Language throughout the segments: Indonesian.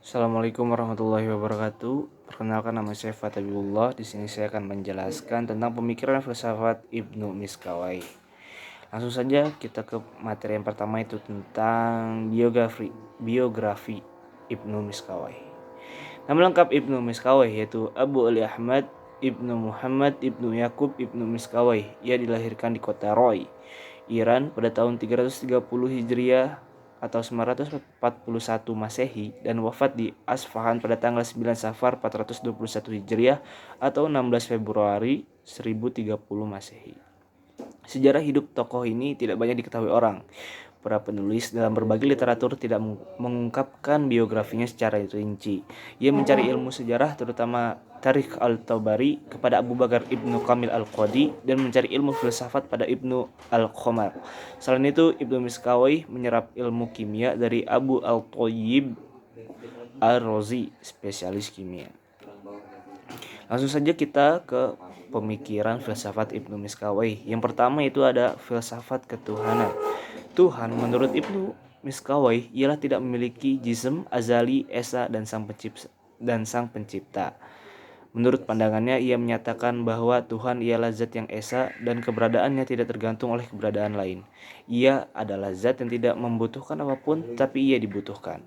Assalamualaikum warahmatullahi wabarakatuh. Perkenalkan, nama saya Fatahullah. Di sini saya akan menjelaskan tentang pemikiran filsafat Ibnu Miskawai. Langsung saja kita ke materi yang pertama, itu tentang biografi Ibnu Miskawai. Nama lengkap Ibnu Miskawai yaitu Abu Ali Ahmad Ibnu Muhammad Ibnu Yakub Ibnu Miskawai. Ia dilahirkan di kota Roy, Iran pada tahun 330 Hijriah atau 941 Masehi dan wafat di Asfahan pada tanggal 9 Safar 421 Hijriah atau 16 Februari 1030 Masehi. Sejarah hidup tokoh ini tidak banyak diketahui orang. Para penulis dalam berbagai literatur tidak mengungkapkan biografinya secara rinci. Ia mencari ilmu sejarah, terutama Tarikh al-Tabari, kepada Abu Bakar Ibnu Kamil al-Qadi dan mencari ilmu filsafat pada Ibnu al-Qamar. Selain itu, Ibnu Miskawai menyerap ilmu kimia dari Abu al-Thayyib al-Razi, spesialis kimia. Langsung saja kita ke pemikiran filsafat Ibnu Miskawai. Yang pertama itu ada filsafat ketuhanan. Tuhan menurut Ibnu Miskawai ialah tidak memiliki jism, azali, esa, dan sang pencipta. Menurut pandangannya, ia menyatakan bahwa Tuhan ialah zat yang esa dan keberadaannya tidak tergantung oleh keberadaan lain. Ia adalah zat yang tidak membutuhkan apapun, tapi ia dibutuhkan.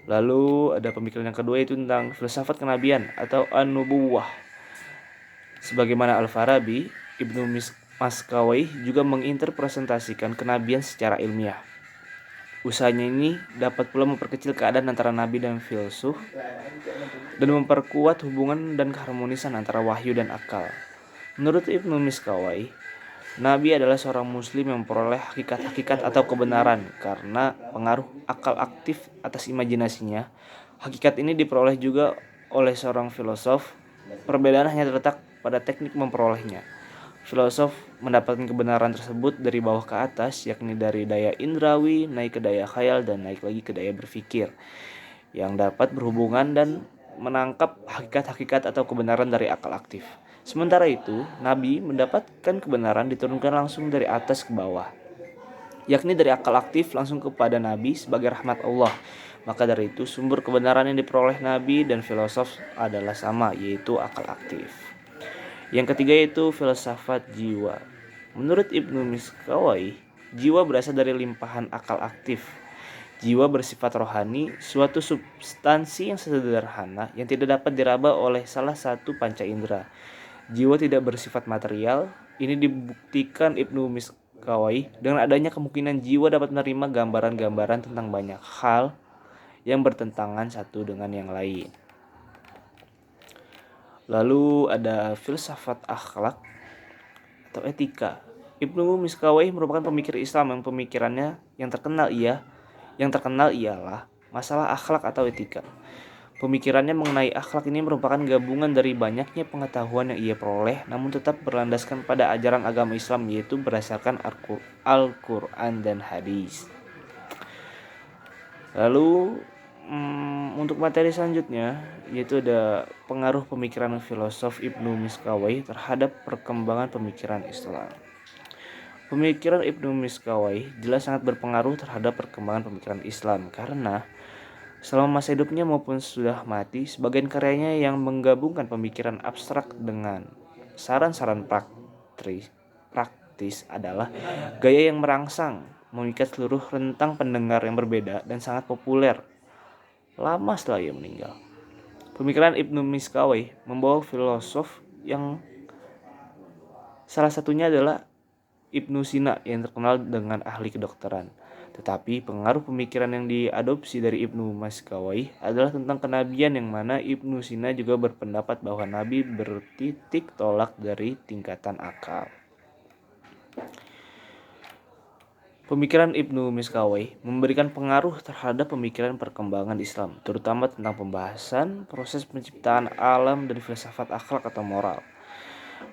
Lalu ada pemikiran yang kedua, itu tentang filsafat kenabian atau an-nubuwah. Sebagaimana Al-Farabi, Ibnu Miskawai juga menginterpresentasikan kenabian secara ilmiah. Usahanya ini dapat pula memperkecil keadaan antara nabi dan filsuf dan memperkuat hubungan dan keharmonisan antara wahyu dan akal. Menurut Ibnu Miskawai, nabi adalah seorang muslim yang memperoleh hakikat-hakikat atau kebenaran karena pengaruh akal aktif atas imajinasinya. Hakikat ini diperoleh juga oleh seorang filosof. Perbedaan hanya terletak pada teknik memperolehnya. Filosof mendapatkan kebenaran tersebut dari bawah ke atas, yakni dari daya indrawi naik ke daya khayal dan naik lagi ke daya berpikir, yang dapat berhubungan dan menangkap hakikat-hakikat atau kebenaran dari akal aktif. Sementara itu, Nabi mendapatkan kebenaran diturunkan langsung dari atas ke bawah, yakni dari akal aktif langsung kepada Nabi sebagai rahmat Allah. Maka dari itu, sumber kebenaran yang diperoleh Nabi dan filosof adalah sama, yaitu akal aktif. Yang ketiga itu filsafat jiwa. Menurut Ibnu Miskawai, jiwa berasal dari limpahan akal aktif. Jiwa bersifat rohani, suatu substansi yang sederhana yang tidak dapat diraba oleh salah satu panca indera. Jiwa tidak bersifat material. Ini dibuktikan Ibnu Miskawai dengan adanya kemungkinan jiwa dapat menerima gambaran-gambaran tentang banyak hal yang bertentangan satu dengan yang lain. Lalu ada filsafat akhlak atau etika. Ibnu Miskawai merupakan pemikir Islam yang pemikirannya yang terkenal ialah masalah akhlak atau etika. Pemikirannya mengenai akhlak ini merupakan gabungan dari banyaknya pengetahuan yang ia peroleh, namun tetap berlandaskan pada ajaran agama Islam, yaitu berdasarkan Al-Quran dan hadis. Lalu untuk materi selanjutnya, yaitu ada pengaruh pemikiran filosof Ibnu Miskawai terhadap perkembangan pemikiran Islam. Pemikiran Ibnu Miskawai jelas sangat berpengaruh terhadap perkembangan pemikiran Islam karena selama masa hidupnya maupun sudah mati, sebagian karyanya yang menggabungkan pemikiran abstrak dengan saran-saran praktis adalah gaya yang merangsang, memikat seluruh rentang pendengar yang berbeda dan sangat populer lama setelah ia meninggal. Pemikiran Ibnu Miskawai membawa filosof yang salah satunya adalah Ibnu Sina yang terkenal dengan ahli kedokteran. Tetapi pengaruh pemikiran yang diadopsi dari Ibnu Miskawai adalah tentang kenabian, yang mana Ibnu Sina juga berpendapat bahwa Nabi bertitik tolak dari tingkatan akal. Pemikiran Ibnu Miskawai memberikan pengaruh terhadap pemikiran perkembangan Islam, terutama tentang pembahasan proses penciptaan alam dan filsafat akhlak atau moral.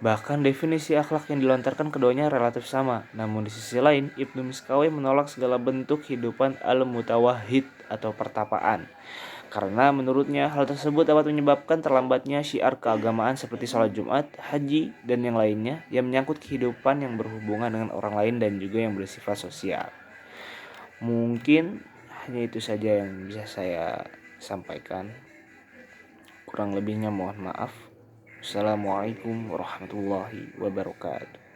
Bahkan definisi akhlak yang dilontarkan keduanya relatif sama. Namun di sisi lain, Ibnu Miskawai menolak segala bentuk kehidupan al-mutawahhid atau pertapaan, karena menurutnya hal tersebut dapat menyebabkan terlambatnya syiar keagamaan seperti sholat Jumat, haji, dan yang lainnya yang menyangkut kehidupan yang berhubungan dengan orang lain dan juga yang bersifat sosial. Mungkin hanya itu saja yang bisa saya sampaikan. Kurang lebihnya mohon maaf. Assalamualaikum warahmatullahi wabarakatuh.